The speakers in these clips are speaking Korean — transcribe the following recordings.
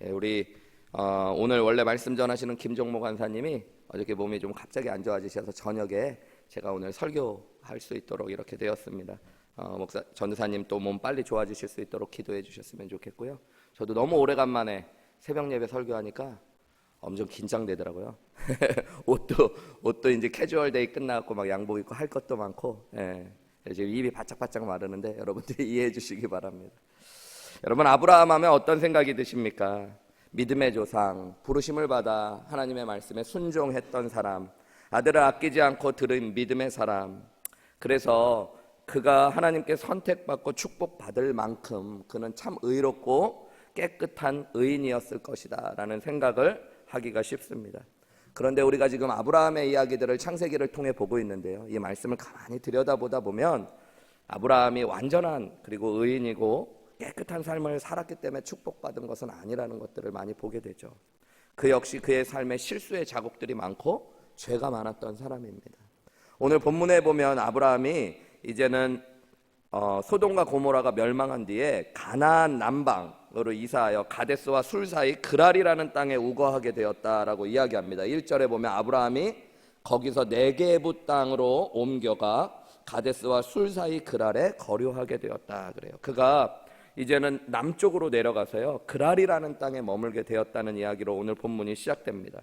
우리 오늘 원래 말씀 전하시는 김종모 간사님이 어저께 몸이 좀 갑자기 안 좋아지셔서 저녁에 제가 오늘 설교할 수 있도록 이렇게 되었습니다. 전도사님 또 몸 빨리 좋아지실 수 있도록 기도해 주셨으면 좋겠고요. 저도 너무 오래간만에 새벽 예배 설교하니까 엄청 긴장되더라고요. 옷도 이제 캐주얼 데이 끝나고 막 양복 입고 할 것도 많고, 지금 입이 바짝바짝 마르는데 여러분들이 이해해 주시기 바랍니다. 여러분, 아브라함 하면 어떤 생각이 드십니까? 믿음의 조상, 부르심을 받아 하나님의 말씀에 순종했던 사람, 아들을 아끼지 않고 들은 믿음의 사람. 그래서 그가 하나님께 선택받고 축복받을 만큼 그는 참 의롭고 깨끗한 의인이었을 것이다 라는 생각을 하기가 쉽습니다. 그런데 우리가 지금 아브라함의 이야기들을 창세기를 통해 보고 있는데요, 이 말씀을 가만히 들여다보다 보면 아브라함이 완전한 그리고 의인이고 깨끗한 삶을 살았기 때문에 축복받은 것은 아니라는 것들을 많이 보게 되죠. 그 역시 그의 삶에 실수의 자국들이 많고 죄가 많았던 사람입니다. 오늘 본문에 보면 아브라함이 이제는 소돔과 고모라가 멸망한 뒤에 가나안 남방으로 이사하여 가데스와 술 사이 그랄이라는 땅에 우거하게 되었다라고 이야기합니다. 1절에 보면 아브라함이 거기서 네게부 땅으로 옮겨가 가데스와 술 사이 그랄에 거류하게 되었다 그래요. 그가 이제는 남쪽으로 내려가서요, 그랄이라는 땅에 머물게 되었다는 이야기로 오늘 본문이 시작됩니다.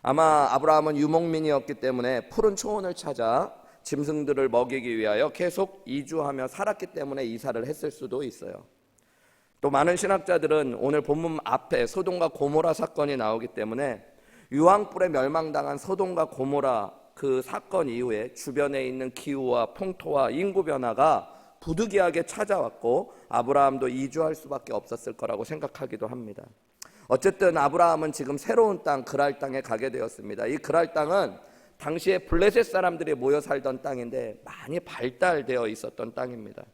아마 아브라함은 유목민이었기 때문에 푸른 초원을 찾아 짐승들을 먹이기 위하여 계속 이주하며 살았기 때문에 이사를 했을 수도 있어요. 또 많은 신학자들은 오늘 본문 앞에 소돔과 고모라 사건이 나오기 때문에 유황불에 멸망당한 소돔과 고모라 그 사건 이후에 주변에 있는 기후와 풍토와 인구 변화가 부득이하게 찾아왔고 아브라함도 이주할 수밖에 없었을 거라고 생각하기도 합니다. 어쨌든 아브라함은 지금 새로운 땅 그랄 땅에 가게 되었습니다. 이 그랄 땅은 당시에 블레셋 사람들이 모여 살던 땅인데 많이 발달되어 있었던 땅입니다.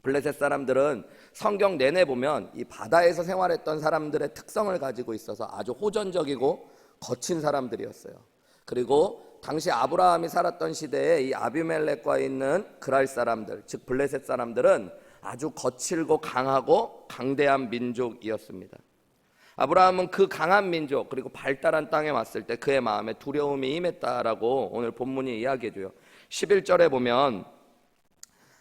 블레셋 사람들은 성경 내내 보면 이 바다에서 생활했던 사람들의 특성을 가지고 있어서 아주 호전적이고 거친 사람들이었어요. 그리고 당시 아브라함이 살았던 시대에 이 아비멜렉과 있는 그랄 사람들, 즉 블레셋 사람들은 아주 거칠고 강하고 강대한 민족이었습니다. 아브라함은 그 강한 민족 그리고 발달한 땅에 왔을 때 그의 마음에 두려움이 임했다라고 오늘 본문이 이야기해줘요. 11절에 보면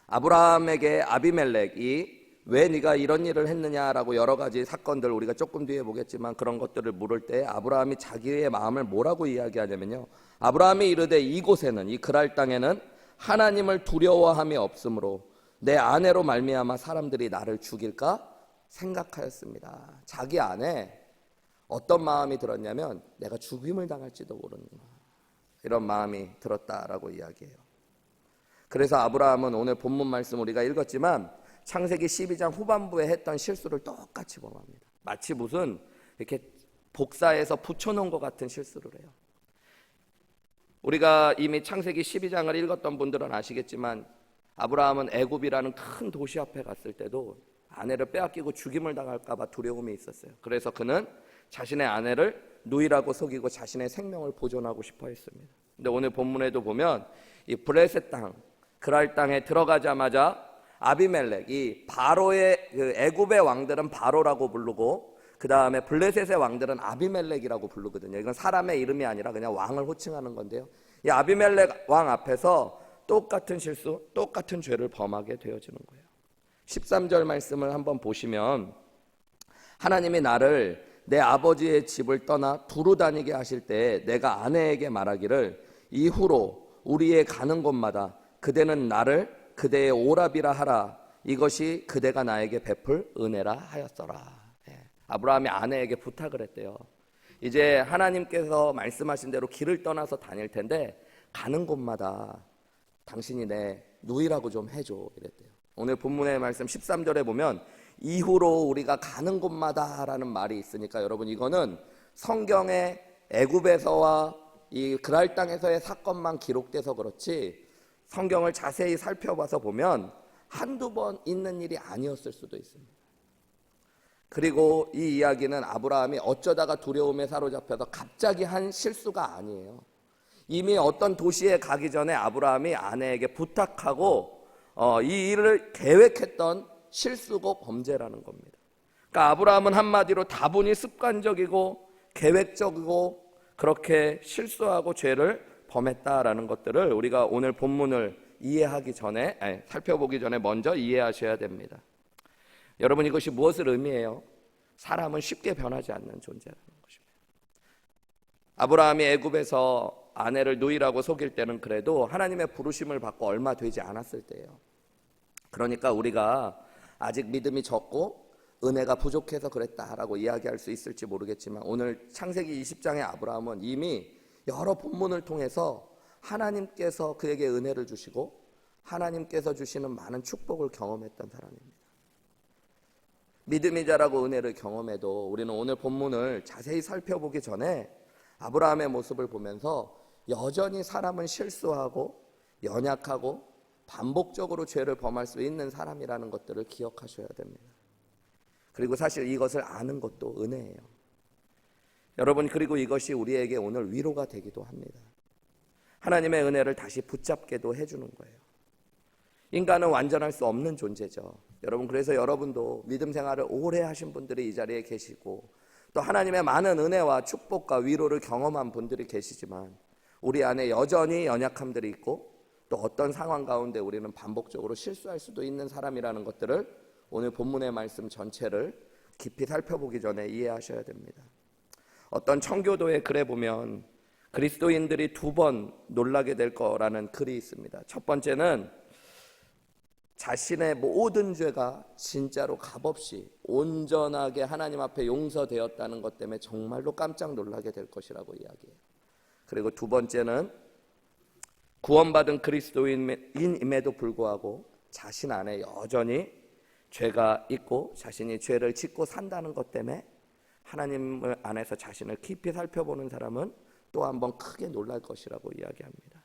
아브라함에게 아비멜렉이 왜 네가 이런 일을 했느냐라고 여러 가지 사건들 우리가 조금 뒤에 보겠지만 그런 것들을 물을 때 아브라함이 자기의 마음을 뭐라고 이야기하냐면요, 아브라함이 이르되 이곳에는, 이 그랄 땅에는 하나님을 두려워함이 없으므로 내 아내로 말미암아 사람들이 나를 죽일까 생각하였습니다. 자기 안에 어떤 마음이 들었냐면 내가 죽임을 당할지도 모르는구나, 이런 마음이 들었다라고 이야기해요. 그래서 아브라함은 오늘 본문 말씀 우리가 읽었지만 창세기 12장 후반부에 했던 실수를 똑같이 범합니다. 마치 무슨 이렇게 복사해서 붙여놓은 것 같은 실수를 해요. 우리가 이미 창세기 12장을 읽었던 분들은 아시겠지만 아브라함은 애굽이라는 큰 도시 앞에 갔을 때도 아내를 빼앗기고 죽임을 당할까 봐 두려움이 있었어요. 그래서 그는 자신의 아내를 누이라고 속이고 자신의 생명을 보존하고 싶어 했습니다. 근데 오늘 본문에도 보면 이 블레셋 땅, 그랄 땅에 들어가자마자 아비멜렉, 이 바로의 그 애굽의 왕들은 바로라고 부르고 그 다음에 블레셋의 왕들은 아비멜렉이라고 부르거든요. 이건 사람의 이름이 아니라 그냥 왕을 호칭하는 건데요, 이 아비멜렉 왕 앞에서 똑같은 실수, 똑같은 죄를 범하게 되어지는 거예요. 13절 말씀을 한번 보시면 하나님이 나를 내 아버지의 집을 떠나 두루 다니게 하실 때 내가 아내에게 말하기를 이후로 우리의 가는 곳마다 그대는 나를 그대의 오라비라 하라, 이것이 그대가 나에게 베풀 은혜라 하였더라. 아브라함이 아내에게 부탁을 했대요. 이제 하나님께서 말씀하신 대로 길을 떠나서 다닐 텐데 가는 곳마다 당신이 내 누이라고 좀 해줘, 이랬대요. 오늘 본문의 말씀 13절에 보면 이후로 우리가 가는 곳마다 라는 말이 있으니까 여러분, 이거는 성경의 애굽에서와 이 그랄 땅에서의 사건만 기록돼서 그렇지 성경을 자세히 살펴봐서 보면 한두 번 있는 일이 아니었을 수도 있습니다. 그리고 이 이야기는 아브라함이 어쩌다가 두려움에 사로잡혀서 갑자기 한 실수가 아니에요. 이미 어떤 도시에 가기 전에 아브라함이 아내에게 부탁하고 이 일을 계획했던 실수고 범죄라는 겁니다. 그러니까 아브라함은 한마디로 다분히 습관적이고 계획적이고 그렇게 실수하고 죄를 범했다라는 것들을 우리가 오늘 본문을 살펴보기 전에 먼저 이해하셔야 됩니다. 여러분, 이것이 무엇을 의미해요? 사람은 쉽게 변하지 않는 존재라는 것입니다. 아브라함이 애굽에서 아내를 누이라고 속일 때는 그래도 하나님의 부르심을 받고 얼마 되지 않았을 때예요. 그러니까 우리가 아직 믿음이 적고 은혜가 부족해서 그랬다라고 이야기할 수 있을지 모르겠지만, 오늘 창세기 20장의 아브라함은 이미 여러 본문을 통해서 하나님께서 그에게 은혜를 주시고 하나님께서 주시는 많은 축복을 경험했던 사람입니다. 믿음이 자라고 은혜를 경험해도 우리는 오늘 본문을 자세히 살펴보기 전에 아브라함의 모습을 보면서 여전히 사람은 실수하고 연약하고 반복적으로 죄를 범할 수 있는 사람이라는 것들을 기억하셔야 됩니다. 그리고 사실 이것을 아는 것도 은혜예요. 여러분, 그리고 이것이 우리에게 오늘 위로가 되기도 합니다. 하나님의 은혜를 다시 붙잡게도 해주는 거예요. 인간은 완전할 수 없는 존재죠. 여러분, 그래서 여러분도 믿음 생활을 오래 하신 분들이 이 자리에 계시고 또 하나님의 많은 은혜와 축복과 위로를 경험한 분들이 계시지만 우리 안에 여전히 연약함들이 있고 또 어떤 상황 가운데 우리는 반복적으로 실수할 수도 있는 사람이라는 것들을 오늘 본문의 말씀 전체를 깊이 살펴보기 전에 이해하셔야 됩니다. 어떤 청교도의 글에 보면 그리스도인들이 2번 놀라게 될 거라는 글이 있습니다. 첫 번째는 자신의 모든 죄가 진짜로 값없이 온전하게 하나님 앞에 용서되었다는 것 때문에 정말로 깜짝 놀라게 될 것이라고 이야기해요. 그리고 2번째는 구원받은 그리스도인임에도 불구하고 자신 안에 여전히 죄가 있고 자신이 죄를 짓고 산다는 것 때문에 하나님 안에서 자신을 깊이 살펴보는 사람은 또 한 번 크게 놀랄 것이라고 이야기합니다.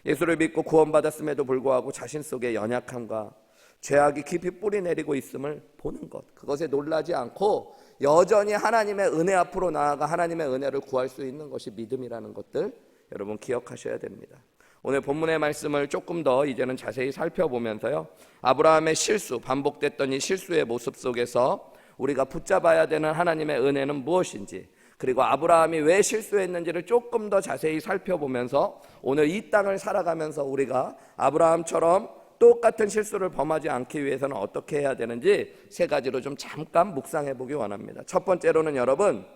예수를 믿고 구원받았음에도 불구하고 자신 속에 연약함과 죄악이 깊이 뿌리내리고 있음을 보는 것, 그것에 놀라지 않고 여전히 하나님의 은혜 앞으로 나아가 하나님의 은혜를 구할 수 있는 것이 믿음이라는 것들 여러분 기억하셔야 됩니다. 오늘 본문의 말씀을 조금 더 이제는 자세히 살펴보면서요, 아브라함의 실수, 반복됐던 이 실수의 모습 속에서 우리가 붙잡아야 되는 하나님의 은혜는 무엇인지, 그리고 아브라함이 왜 실수했는지를 조금 더 자세히 살펴보면서 오늘 이 땅을 살아가면서 우리가 아브라함처럼 똑같은 실수를 범하지 않기 위해서는 어떻게 해야 되는지 3가지로 좀 잠깐 묵상해 보기 원합니다. 첫 번째로는 여러분,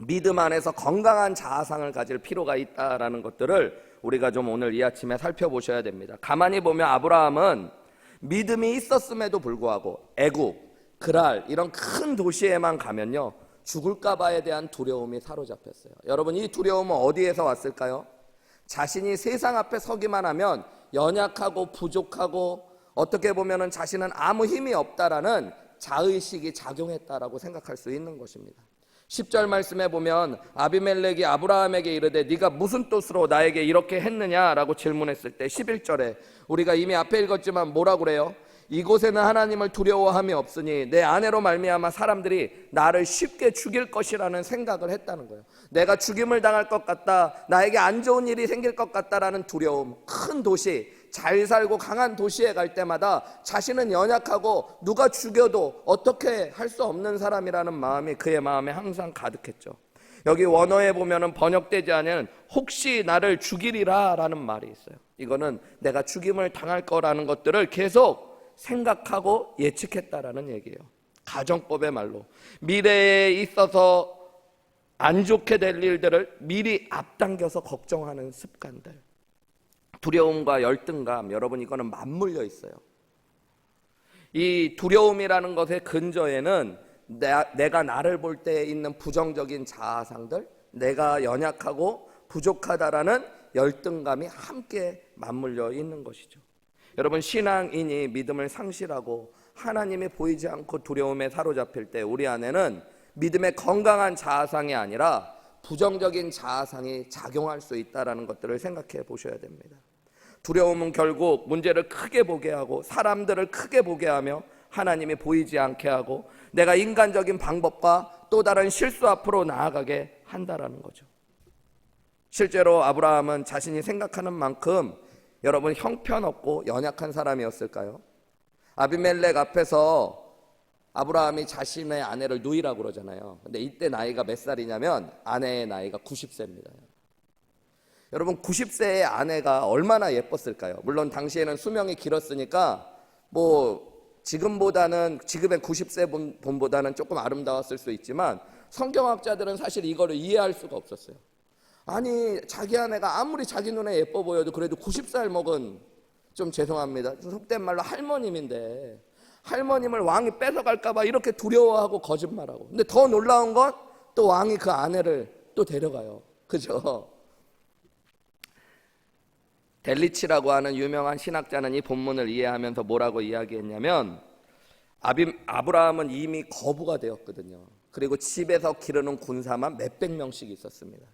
믿음 안에서 건강한 자아상을 가질 필요가 있다라는 것들을 우리가 좀 오늘 이 아침에 살펴보셔야 됩니다. 가만히 보면 아브라함은 믿음이 있었음에도 불구하고 애굽, 그랄 이런 큰 도시에만 가면요, 죽을까 봐에 대한 두려움이 사로잡혔어요. 여러분, 이 두려움은 어디에서 왔을까요? 자신이 세상 앞에 서기만 하면 연약하고 부족하고 어떻게 보면 자신은 아무 힘이 없다라는 자의식이 작용했다라고 생각할 수 있는 것입니다. 10절 말씀에 보면 아비멜렉이 아브라함에게 이르되 네가 무슨 뜻으로 나에게 이렇게 했느냐라고 질문했을 때 11절에 우리가 이미 앞에 읽었지만 뭐라고 그래요? 이곳에는 하나님을 두려워함이 없으니 내 아내로 말미암아 사람들이 나를 쉽게 죽일 것이라는 생각을 했다는 거예요. 내가 죽임을 당할 것 같다, 나에게 안 좋은 일이 생길 것 같다라는 두려움. 큰 도시, 잘 살고 강한 도시에 갈 때마다 자신은 연약하고 누가 죽여도 어떻게 할 수 없는 사람이라는 마음이 그의 마음에 항상 가득했죠. 여기 원어에 보면은 번역되지 않은 혹시 나를 죽이리라 라는 말이 있어요. 이거는 내가 죽임을 당할 거라는 것들을 계속 생각하고 예측했다라는 얘기예요. 가정법의 말로 미래에 있어서 안 좋게 될 일들을 미리 앞당겨서 걱정하는 습관들, 두려움과 열등감, 여러분 이거는 맞물려 있어요. 이 두려움이라는 것의 근저에는 내가 나를 볼 때 있는 부정적인 자아상들, 내가 연약하고 부족하다라는 열등감이 함께 맞물려 있는 것이죠. 여러분, 신앙인이 믿음을 상실하고 하나님이 보이지 않고 두려움에 사로잡힐 때 우리 안에는 믿음의 건강한 자아상이 아니라 부정적인 자아상이 작용할 수 있다는 것들을 생각해 보셔야 됩니다. 두려움은 결국 문제를 크게 보게 하고 사람들을 크게 보게 하며 하나님이 보이지 않게 하고 내가 인간적인 방법과 또 다른 실수 앞으로 나아가게 한다라는 거죠. 실제로 아브라함은 자신이 생각하는 만큼 여러분 형편없고 연약한 사람이었을까요? 아비멜렉 앞에서 아브라함이 자신의 아내를 누이라고 그러잖아요. 근데 이때 나이가 몇 살이냐면 아내의 나이가 90세입니다. 여러분 90세의 아내가 얼마나 예뻤을까요? 물론 당시에는 수명이 길었으니까 지금의 90세 분보다는 조금 아름다웠을 수 있지만 성경학자들은 사실 이거를 이해할 수가 없었어요. 아니 자기 아내가 아무리 자기 눈에 예뻐 보여도 그래도 90살 먹은, 좀 죄송합니다, 속된 말로 할머님인데 할머님을 왕이 뺏어갈까 봐 이렇게 두려워하고 거짓말하고. 근데 더 놀라운 건 또 왕이 그 아내를 또 데려가요. 그죠? 델리치라고 하는 유명한 신학자는 이 본문을 이해하면서 뭐라고 이야기했냐면, 아브라함은 이미 거부가 되었거든요. 그리고 집에서 기르는 군사만 몇백 명씩 있었습니다.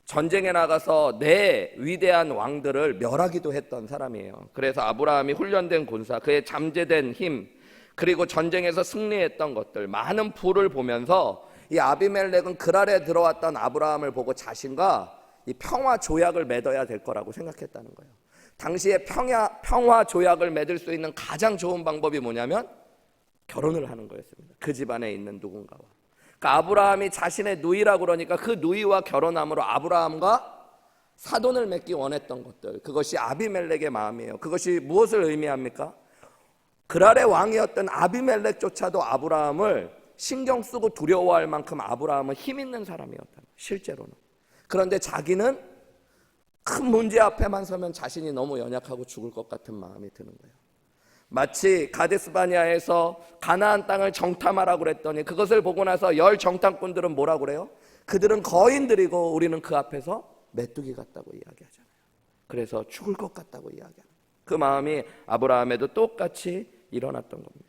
전쟁에 나가서 내 위대한 왕들을 멸하기도 했던 사람이에요. 그래서 아브라함이 훈련된 군사, 그의 잠재된 힘, 그리고 전쟁에서 승리했던 것들, 많은 부를 보면서 이 아비멜렉은 그랄에 들어왔던 아브라함을 보고 자신과 이 평화 조약을 맺어야 될 거라고 생각했다는 거예요. 당시에 평화 조약을 맺을 수 있는 가장 좋은 방법이 뭐냐면 결혼을 하는 거였습니다. 그 집안에 있는 누군가와. 그러니까 아브라함이 자신의 누이라고 그러니까 그 누이와 결혼함으로 아브라함과 사돈을 맺기 원했던 것들, 그것이 아비멜렉의 마음이에요. 그것이 무엇을 의미합니까? 그랄의 왕이었던 아비멜렉조차도 아브라함을 신경 쓰고 두려워할 만큼 아브라함은 힘 있는 사람이었다, 실제로는. 그런데 자기는 큰 문제 앞에만 서면 자신이 너무 연약하고 죽을 것 같은 마음이 드는 거예요. 마치 가데스바니아에서 가나안 땅을 정탐하라고 그랬더니 그것을 보고 나서 열 정탐꾼들은 뭐라고 그래요? 그들은 거인들이고 우리는 그 앞에서 메뚜기 같다고 이야기하잖아요. 그래서 죽을 것 같다고 이야기하는 그 마음이 아브라함에도 똑같이 일어났던 겁니다.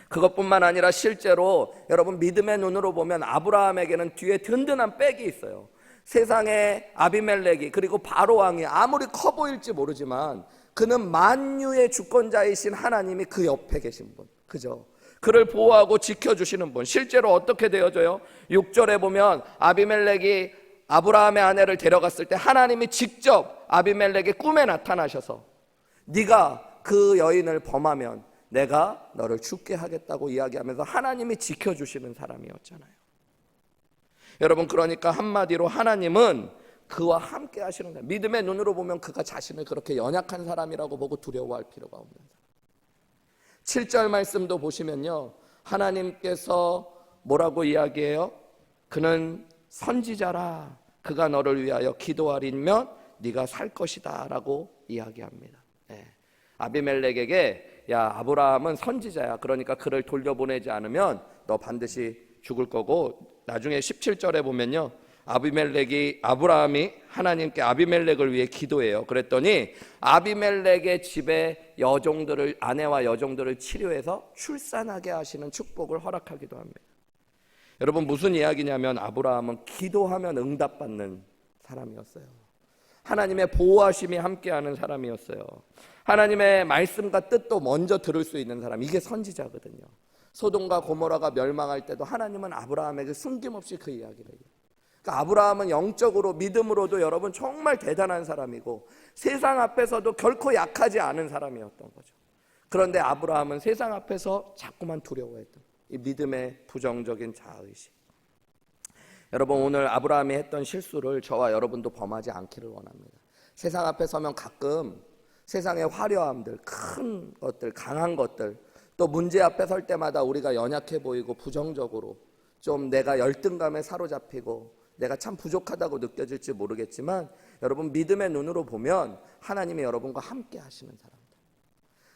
그것뿐만 아니라 실제로 여러분 믿음의 눈으로 보면 아브라함에게는 뒤에 든든한 백이 있어요. 세상에 아비멜렉이 그리고 바로 왕이 아무리 커 보일지 모르지만 그는 만유의 주권자이신 하나님이 그 옆에 계신 분, 그죠? 그를 보호하고 지켜주시는 분. 실제로 어떻게 되어져요? 6절에 보면 아비멜렉이 아브라함의 아내를 데려갔을 때 하나님이 직접 아비멜렉의 꿈에 나타나셔서 네가 그 여인을 범하면 내가 너를 죽게 하겠다고 이야기하면서 하나님이 지켜주시는 사람이었잖아요. 여러분, 그러니까 한마디로 하나님은 그와 함께 하시는 사람. 믿음의 눈으로 보면 그가 자신을 그렇게 연약한 사람이라고 보고 두려워할 필요가 없는 사람. 7절 말씀도 보시면요, 하나님께서 뭐라고 이야기해요? 그는 선지자라. 그가 너를 위하여 기도하리면 네가 살 것이다 라고 이야기합니다. 아비멜렉에게 야, 아브라함은 선지자야. 그러니까 그를 돌려보내지 않으면 너 반드시 죽을 거고, 나중에 17절에 보면요, 아브라함이 하나님께 아비멜렉을 위해 기도해요. 그랬더니 아비멜렉의 집에 여종들을, 아내와 여종들을 치료해서 출산하게 하시는 축복을 허락하기도 합니다. 여러분, 무슨 이야기냐면 아브라함은 기도하면 응답받는 사람이었어요. 하나님의 보호하심이 함께하는 사람이었어요. 하나님의 말씀과 뜻도 먼저 들을 수 있는 사람, 이게 선지자거든요. 소돔과 고모라가 멸망할 때도 하나님은 아브라함에게 숨김없이 그 이야기를 해요. 그러니까 아브라함은 영적으로 믿음으로도 여러분 정말 대단한 사람이고 세상 앞에서도 결코 약하지 않은 사람이었던 거죠. 그런데 아브라함은 세상 앞에서 자꾸만 두려워했던 이 믿음의 부정적인 자아의식. 여러분, 오늘 아브라함이 했던 실수를 저와 여러분도 범하지 않기를 원합니다. 세상 앞에 서면 가끔 세상의 화려함들, 큰 것들, 강한 것들, 또 문제 앞에 설 때마다 우리가 연약해 보이고 부정적으로 좀 내가 열등감에 사로잡히고 내가 참 부족하다고 느껴질지 모르겠지만 여러분, 믿음의 눈으로 보면 하나님이 여러분과 함께 하시는 사람들.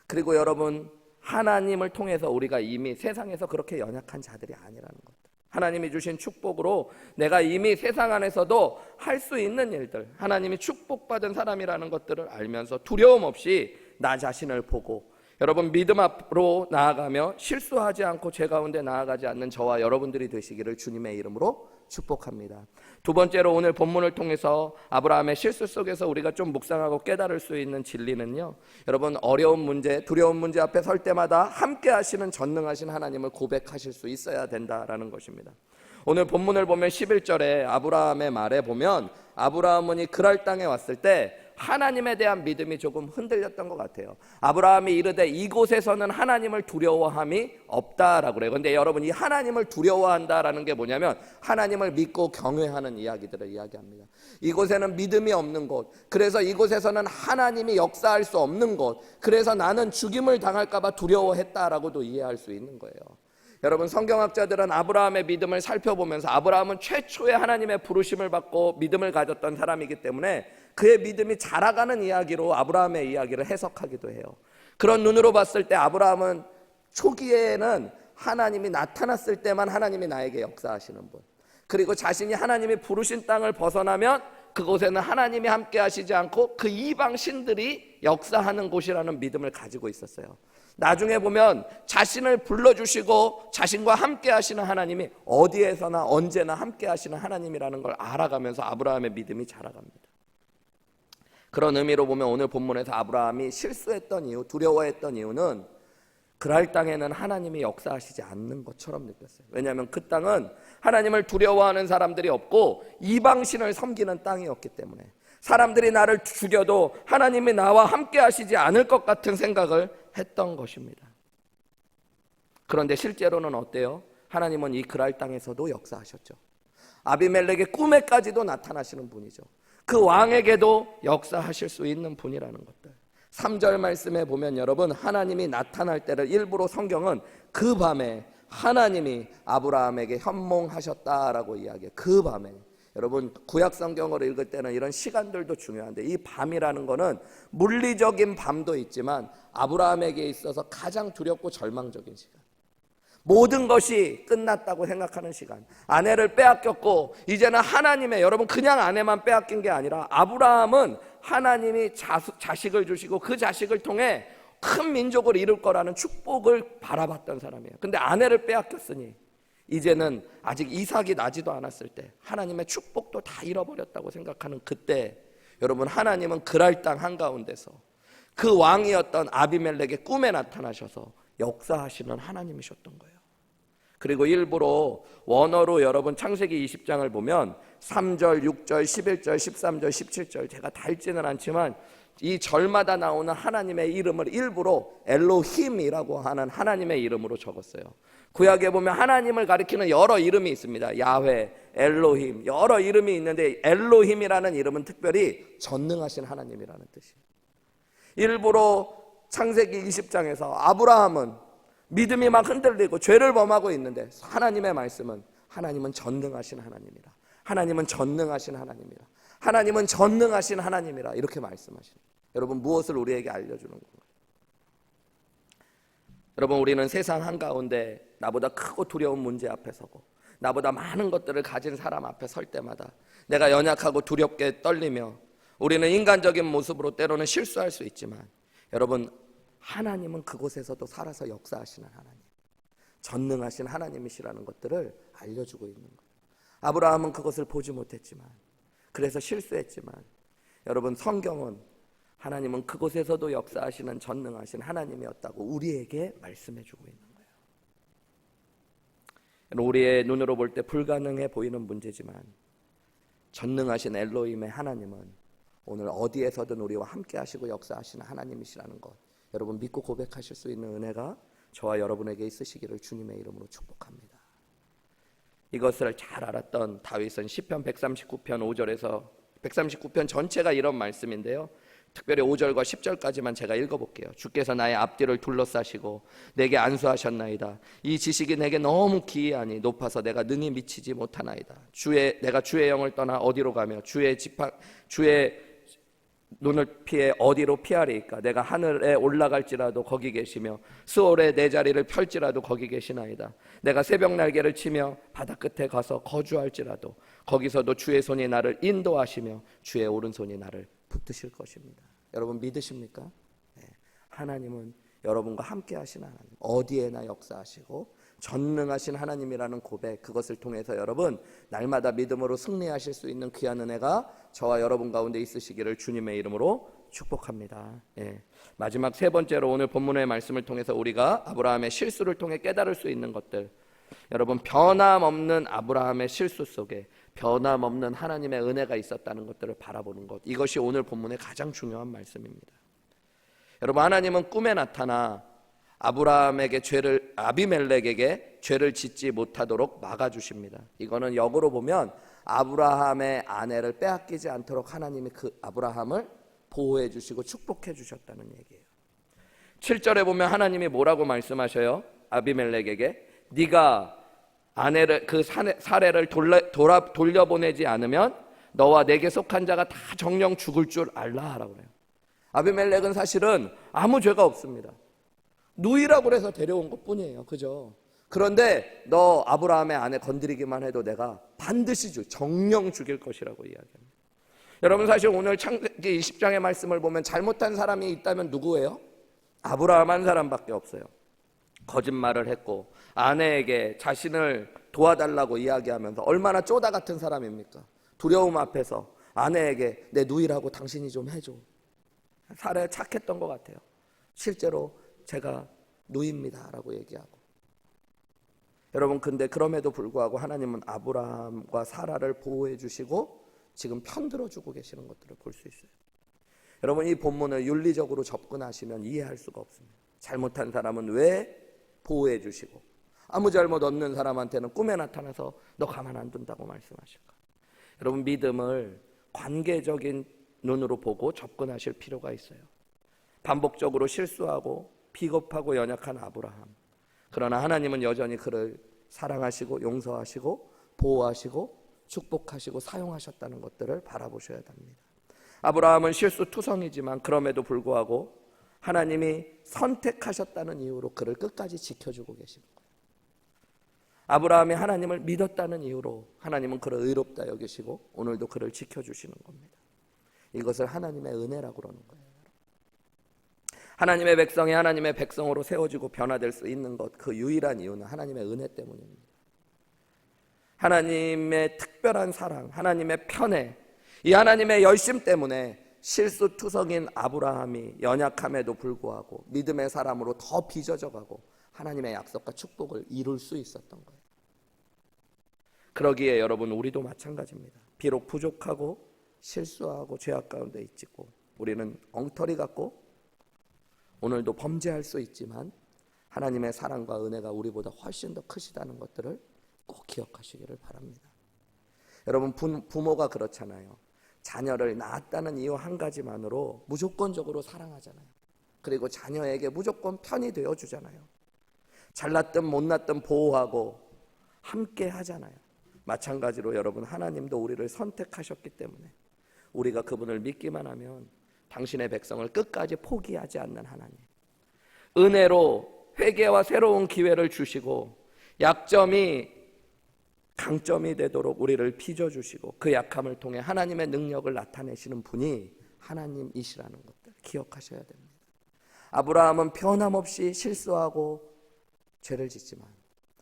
그리고 여러분, 하나님을 통해서 우리가 이미 세상에서 그렇게 연약한 자들이 아니라는 것. 하나님이 주신 축복으로 내가 이미 세상 안에서도 할 수 있는 일들, 하나님이 축복받은 사람이라는 것들을 알면서 두려움 없이 나 자신을 보고 여러분 믿음 앞으로 나아가며 실수하지 않고 죄 가운데 나아가지 않는 저와 여러분들이 되시기를 주님의 이름으로 축복합니다. 두 번째로 오늘 본문을 통해서 아브라함의 실수 속에서 우리가 좀 묵상하고 깨달을 수 있는 진리는요, 여러분 어려운 문제, 두려운 문제 앞에 설 때마다 함께 하시는 전능하신 하나님을 고백하실 수 있어야 된다라는 것입니다. 오늘 본문을 보면 11절에 아브라함의 말에 보면 아브라함은 이 그랄 땅에 왔을 때 하나님에 대한 믿음이 조금 흔들렸던 것 같아요. 아브라함이 이르되 이곳에서는 하나님을 두려워함이 없다라고 그래요. 그런데 여러분, 이 하나님을 두려워한다라는 게 뭐냐면 하나님을 믿고 경외하는 이야기들을 이야기합니다. 이곳에는 믿음이 없는 곳, 그래서 이곳에서는 하나님이 역사할 수 없는 곳, 그래서 나는 죽임을 당할까 봐 두려워했다라고도 이해할 수 있는 거예요. 여러분, 성경학자들은 아브라함의 믿음을 살펴보면서 아브라함은 최초의 하나님의 부르심을 받고 믿음을 가졌던 사람이기 때문에 그의 믿음이 자라가는 이야기로 아브라함의 이야기를 해석하기도 해요. 그런 눈으로 봤을 때 아브라함은 초기에는 하나님이 나타났을 때만 하나님이 나에게 역사하시는 분, 그리고 자신이 하나님이 부르신 땅을 벗어나면 그곳에는 하나님이 함께 하시지 않고 그 이방 신들이 역사하는 곳이라는 믿음을 가지고 있었어요. 나중에 보면 자신을 불러주시고 자신과 함께 하시는 하나님이 어디에서나 언제나 함께 하시는 하나님이라는 걸 알아가면서 아브라함의 믿음이 자라갑니다. 그런 의미로 보면 오늘 본문에서 아브라함이 실수했던 이유, 두려워했던 이유는 그랄 땅에는 하나님이 역사하시지 않는 것처럼 느꼈어요. 왜냐하면 그 땅은 하나님을 두려워하는 사람들이 없고 이방신을 섬기는 땅이었기 때문에 사람들이 나를 죽여도 하나님이 나와 함께 하시지 않을 것 같은 생각을 했던 것입니다. 그런데 실제로는 어때요? 하나님은 이 그랄 땅에서도 역사하셨죠. 아비멜렉의 꿈에까지도 나타나시는 분이죠. 그 왕에게도 역사하실 수 있는 분이라는 것들. 3절 말씀에 보면 여러분, 하나님이 나타날 때를 일부러 성경은 그 밤에 하나님이 아브라함에게 현몽하셨다라고 이야기해요. 그 밤에. 여러분, 구약 성경으로 읽을 때는 이런 시간들도 중요한데 이 밤이라는 거는 물리적인 밤도 있지만 아브라함에게 있어서 가장 두렵고 절망적인 시간, 모든 것이 끝났다고 생각하는 시간, 아내를 빼앗겼고 이제는 하나님의, 여러분, 그냥 아내만 빼앗긴 게 아니라 아브라함은 하나님이 자식을 주시고 그 자식을 통해 큰 민족을 이룰 거라는 축복을 바라봤던 사람이에요. 근데 아내를 빼앗겼으니 이제는 아직 이삭이 나지도 않았을 때 하나님의 축복도 다 잃어버렸다고 생각하는 그때, 여러분, 하나님은 그랄 땅 한가운데서 그 왕이었던 아비멜렉의 꿈에 나타나셔서 역사하시는 하나님이셨던 거예요. 그리고 일부러 원어로 여러분 창세기 20장을 보면 3절, 6절, 11절, 13절, 17절 제가 다 읽지는 않지만 이 절마다 나오는 하나님의 이름을 일부러 엘로힘이라고 하는 하나님의 이름으로 적었어요. 구약에 보면 하나님을 가리키는 여러 이름이 있습니다. 야훼, 엘로힘, 여러 이름이 있는데 엘로힘이라는 이름은 특별히 전능하신 하나님이라는 뜻이에요. 일부러 창세기 20장에서 아브라함은 믿음이 막 흔들리고 죄를 범하고 있는데 하나님의 말씀은 하나님은 전능하신 하나님이라, 하나님은 전능하신 하나님이라, 하나님은 전능하신 하나님이라 이렇게 말씀하십니다. 여러분, 무엇을 우리에게 알려주는 건가요? 여러분, 우리는 세상 한가운데 나보다 크고 두려운 문제 앞에 서고 나보다 많은 것들을 가진 사람 앞에 설 때마다 내가 연약하고 두렵게 떨리며 우리는 인간적인 모습으로 때로는 실수할 수 있지만 여러분, 하나님은 그곳에서도 살아서 역사하시는 하나님, 전능하신 하나님이시라는 것들을 알려주고 있는 거예요. 아브라함은 그것을 보지 못했지만, 그래서 실수했지만, 여러분, 성경은 하나님은 그곳에서도 역사하시는 전능하신 하나님이었다고 우리에게 말씀해주고 있는 거예요. 우리의 눈으로 볼 때 불가능해 보이는 문제지만 전능하신 엘로힘의 하나님은 오늘 어디에서든 우리와 함께 하시고 역사하시는 하나님이시라는 것, 여러분 믿고 고백하실 수 있는 은혜가 저와 여러분에게 있으시기를 주님의 이름으로 축복합니다. 이것을 잘 알았던 다윗은 시편 139편 5절에서 139편 전체가 이런 말씀인데요, 특별히 5절과 10절까지만 제가 읽어볼게요. 주께서 나의 앞뒤를 둘러싸시고 내게 안수하셨나이다. 이 지식이 내게 너무 기이하니 높아서 내가 능히 미치지 못하나이다. 내가 주의 영을 떠나 어디로 가며 주의 눈을 피해 어디로 피하리이까. 내가 하늘에 올라갈지라도 거기 계시며 스올에 내 자리를 펼지라도 거기 계시나이다. 내가 새벽 날개를 치며 바다 끝에 가서 거주할지라도 거기서도 주의 손이 나를 인도하시며 주의 오른손이 나를 붙드실 것입니다. 여러분 믿으십니까? 네. 하나님은 여러분과 함께 하시는 하나님, 어디에나 역사하시고 전능하신 하나님이라는 고백, 그것을 통해서 여러분 날마다 믿음으로 승리하실 수 있는 귀한 은혜가 저와 여러분 가운데 있으시기를 주님의 이름으로 축복합니다. 예. 마지막 세 번째로 오늘 본문의 말씀을 통해서 우리가 아브라함의 실수를 통해 깨달을 수 있는 것들, 여러분 변함없는 아브라함의 실수 속에 변함없는 하나님의 은혜가 있었다는 것들을 바라보는 것, 이것이 오늘 본문의 가장 중요한 말씀입니다. 여러분, 하나님은 꿈에 나타나 아비멜렉에게 죄를 짓지 못하도록 막아주십니다. 이거는 역으로 보면 아브라함의 아내를 빼앗기지 않도록 하나님이 그 아브라함을 보호해 주시고 축복해 주셨다는 얘기예요. 7절에 보면 하나님이 뭐라고 말씀하셔요? 아비멜렉에게 네가 아내를 그 사례를 돌려보내지 않으면 너와 내게 속한 자가 다 정령 죽을 줄 알라 라고 그래요. 아비멜렉은 사실은 아무 죄가 없습니다. 누이라고 해서 데려온 것뿐이에요. 그죠? 그런데 너 아브라함의 아내 건드리기만 해도 내가 반드시 정령 죽일 것이라고 이야기합니다. 여러분, 사실 오늘 창세기 20장의 말씀을 보면 잘못한 사람이 있다면 누구예요? 아브라함 한 사람밖에 없어요. 거짓말을 했고 아내에게 자신을 도와달라고 이야기하면서 얼마나 쪼다 같은 사람입니까? 두려움 앞에서 아내에게 내 누이라고 당신이 좀 해줘. 살에 착했던 것 같아요. 실제로 제가 누이입니다 라고 얘기하고. 여러분, 근데 그럼에도 불구하고 하나님은 아브라함과 사라를 보호해 주시고 지금 편들어 주고 계시는 것들을 볼 수 있어요. 여러분, 이 본문을 윤리적으로 접근하시면 이해할 수가 없습니다. 잘못한 사람은 왜 보호해 주시고 아무 잘못 없는 사람한테는 꿈에 나타나서 너 가만 안 둔다고 말씀하실까? 여러분, 믿음을 관계적인 눈으로 보고 접근하실 필요가 있어요. 반복적으로 실수하고 비겁하고 연약한 아브라함, 그러나 하나님은 여전히 그를 사랑하시고 용서하시고 보호하시고 축복하시고 사용하셨다는 것들을 바라보셔야 합니다. 아브라함은 실수투성이지만 그럼에도 불구하고 하나님이 선택하셨다는 이유로 그를 끝까지 지켜주고 계시는 거예요. 아브라함이 하나님을 믿었다는 이유로 하나님은 그를 의롭다 여기시고 오늘도 그를 지켜주시는 겁니다. 이것을 하나님의 은혜라고 그러는 거예요. 하나님의 백성이 하나님의 백성으로 세워지고 변화될 수 있는 것, 그 유일한 이유는 하나님의 은혜 때문입니다. 하나님의 특별한 사랑, 하나님의 편애, 이 하나님의 열심 때문에 실수투성인 아브라함이 연약함에도 불구하고 믿음의 사람으로 더 빚어져가고 하나님의 약속과 축복을 이룰 수 있었던 거예요. 그러기에 여러분, 우리도 마찬가지입니다. 비록 부족하고 실수하고 죄악 가운데 있고 우리는 엉터리 같고 오늘도 범죄할 수 있지만 하나님의 사랑과 은혜가 우리보다 훨씬 더 크시다는 것들을 꼭 기억하시기를 바랍니다. 여러분, 부모가 그렇잖아요. 자녀를 낳았다는 이유 한 가지만으로 무조건적으로 사랑하잖아요. 그리고 자녀에게 무조건 편이 되어주잖아요. 잘났든 못났든 보호하고 함께 하잖아요. 마찬가지로 여러분, 하나님도 우리를 선택하셨기 때문에 우리가 그분을 믿기만 하면 당신의 백성을 끝까지 포기하지 않는 하나님, 은혜로 회개와 새로운 기회를 주시고 약점이 강점이 되도록 우리를 빚어주시고 그 약함을 통해 하나님의 능력을 나타내시는 분이 하나님이시라는 것들 기억하셔야 됩니다. 아브라함은 변함없이 실수하고 죄를 짓지만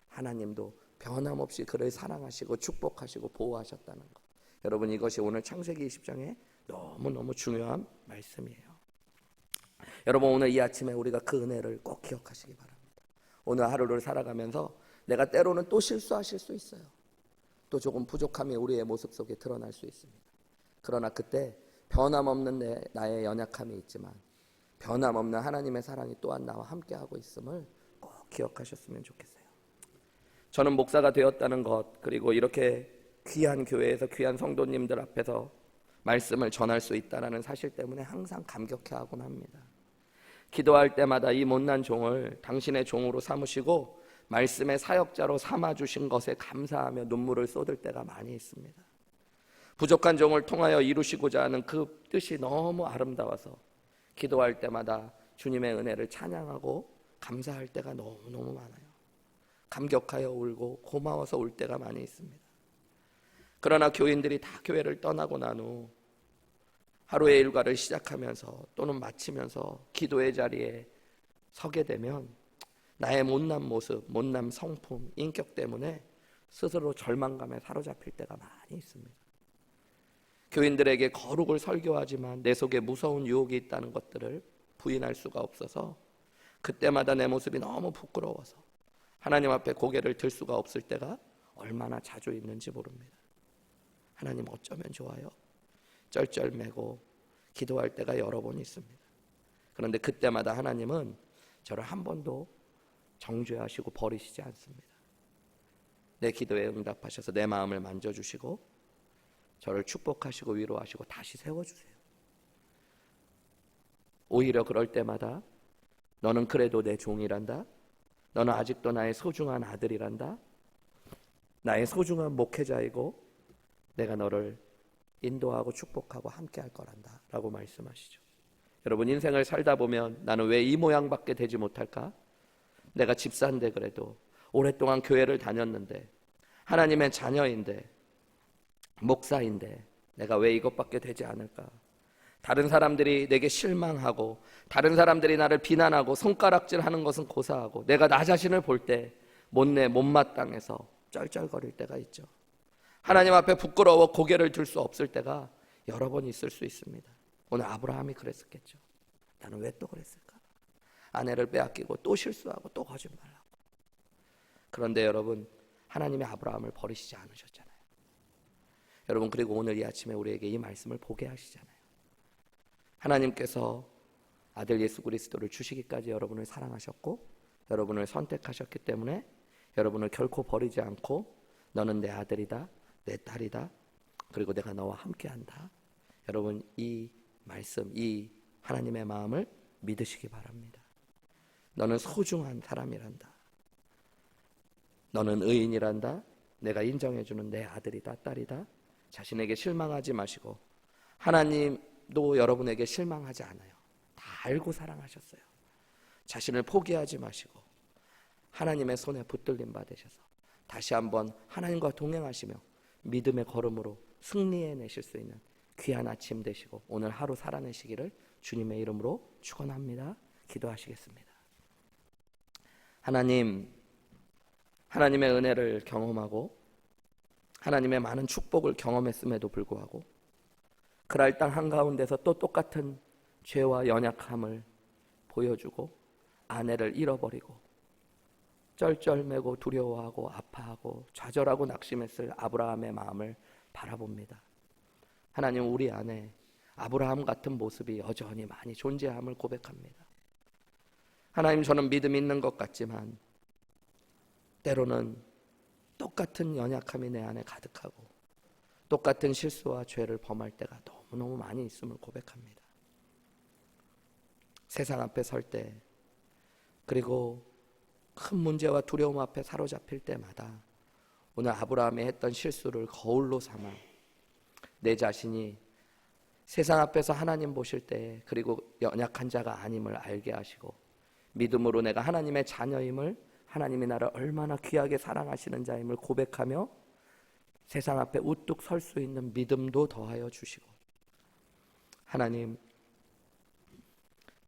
하나님도 변함없이 그를 사랑하시고 축복하시고 보호하셨다는 것, 여러분, 이것이 오늘 창세기 20장에 너무너무 중요한 말씀이에요. 여러분, 오늘 이 아침에 우리가 그 은혜를 꼭 기억하시기 바랍니다. 오늘 하루를 살아가면서 내가 때로는 또 실수하실 수 있어요. 또 조금 부족함이 우리의 모습 속에 드러날 수 있습니다. 그러나 그때 변함없는 나의 연약함이 있지만 변함없는 하나님의 사랑이 또한 나와 함께하고 있음을 꼭 기억하셨으면 좋겠어요. 저는 목사가 되었다는 것, 그리고 이렇게 귀한 교회에서 귀한 성도님들 앞에서 말씀을 전할 수 있다는 사실 때문에 항상 감격해하곤 합니다. 기도할 때마다 이 못난 종을 당신의 종으로 삼으시고 말씀의 사역자로 삼아주신 것에 감사하며 눈물을 쏟을 때가 많이 있습니다. 부족한 종을 통하여 이루시고자 하는 그 뜻이 너무 아름다워서 기도할 때마다 주님의 은혜를 찬양하고 감사할 때가 너무너무 많아요. 감격하여 울고 고마워서 울 때가 많이 있습니다. 그러나 교인들이 다 교회를 떠나고 난 후 하루의 일과를 시작하면서 또는 마치면서 기도의 자리에 서게 되면 나의 못난 모습, 못난 성품, 인격 때문에 스스로 절망감에 사로잡힐 때가 많이 있습니다. 교인들에게 거룩을 설교하지만 내 속에 무서운 유혹이 있다는 것들을 부인할 수가 없어서 그때마다 내 모습이 너무 부끄러워서 하나님 앞에 고개를 들 수가 없을 때가 얼마나 자주 있는지 모릅니다. 하나님 어쩌면 좋아요? 쩔쩔매고 기도할 때가 여러 번 있습니다. 그런데 그때마다 하나님은 저를 한 번도 정죄하시고 버리시지 않습니다. 내 기도에 응답하셔서 내 마음을 만져주시고 저를 축복하시고 위로하시고 다시 세워주세요. 오히려 그럴 때마다 너는 그래도 내 종이란다. 너는 아직도 나의 소중한 아들이란다. 나의 소중한 목회자이고 내가 너를 인도하고 축복하고 함께할 거란다 라고 말씀하시죠. 여러분, 인생을 살다 보면 나는 왜 이 모양밖에 되지 못할까? 내가 집사인데, 그래도 오랫동안 교회를 다녔는데, 하나님의 자녀인데, 목사인데 내가 왜 이것밖에 되지 않을까? 다른 사람들이 내게 실망하고 다른 사람들이 나를 비난하고 손가락질하는 것은 고사하고 내가 나 자신을 볼 때 못내 못마땅해서 쩔쩔거릴 때가 있죠. 하나님 앞에 부끄러워 고개를 들 수 없을 때가 여러 번 있을 수 있습니다. 오늘 아브라함이 그랬었겠죠. 나는 왜 또 그랬을까? 아내를 빼앗기고 또 실수하고 또 거짓말하고. 그런데 여러분, 하나님이 아브라함을 버리시지 않으셨잖아요. 여러분, 그리고 오늘 이 아침에 우리에게 이 말씀을 보게 하시잖아요. 하나님께서 아들 예수 그리스도를 주시기까지 여러분을 사랑하셨고 여러분을 선택하셨기 때문에 여러분을 결코 버리지 않고 너는 내 아들이다, 내 딸이다, 그리고 내가 너와 함께한다. 여러분, 이 말씀, 이 하나님의 마음을 믿으시기 바랍니다. 너는 소중한 사람이란다. 너는 의인이란다. 내가 인정해주는 내 아들이다, 딸이다. 자신에게 실망하지 마시고 하나님도 여러분에게 실망하지 않아요. 다 알고 사랑하셨어요. 자신을 포기하지 마시고 하나님의 손에 붙들림 받으셔서 다시 한번 하나님과 동행하시며 믿음의 걸음으로 승리해내실 수 있는 귀한 아침 되시고 오늘 하루 살아내시기를 주님의 이름으로 축원합니다. 기도하시겠습니다. 하나님, 하나님의 은혜를 경험하고 하나님의 많은 축복을 경험했음에도 불구하고 그날 땅 한가운데서 또 똑같은 죄와 연약함을 보여주고 아내를 잃어버리고 쩔쩔매고 두려워하고 아파하고 좌절하고 낙심했을 아브라함의 마음을 바라봅니다. 하나님, 우리 안에 아브라함 같은 모습이 여전히 많이 존재함을 고백합니다. 하나님, 저는 믿음 있는 것 같지만 때로는 똑같은 연약함이 내 안에 가득하고 똑같은 실수와 죄를 범할 때가 너무너무 많이 있음을 고백합니다. 세상 앞에 설 때, 그리고 큰 문제와 두려움 앞에 사로잡힐 때마다 오늘 아브라함이 했던 실수를 거울로 삼아 내 자신이 세상 앞에서 하나님 보실 때 그리고 연약한 자가 아님을 알게 하시고 믿음으로 내가 하나님의 자녀임을, 하나님이 나를 얼마나 귀하게 사랑하시는 자임을 고백하며 세상 앞에 우뚝 설 수 있는 믿음도 더하여 주시고, 하나님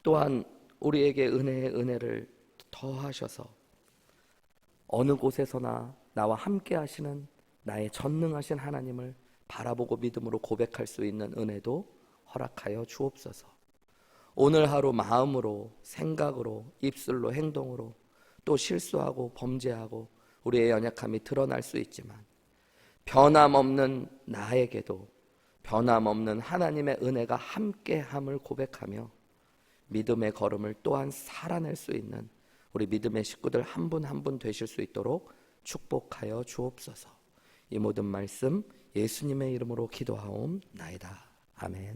또한 우리에게 은혜의 은혜를 더하셔서 어느 곳에서나 나와 함께 하시는 나의 전능하신 하나님을 바라보고 믿음으로 고백할 수 있는 은혜도 허락하여 주옵소서. 오늘 하루 마음으로, 생각으로, 입술로, 행동으로 또 실수하고 범죄하고 우리의 연약함이 드러날 수 있지만 변함없는 나에게도 변함없는 하나님의 은혜가 함께함을 고백하며 믿음의 걸음을 또한 살아낼 수 있는 우리 믿음의 식구들 한 분 한 분 되실 수 있도록 축복하여 주옵소서. 이 모든 말씀 예수님의 이름으로 기도하옵나이다. 아멘.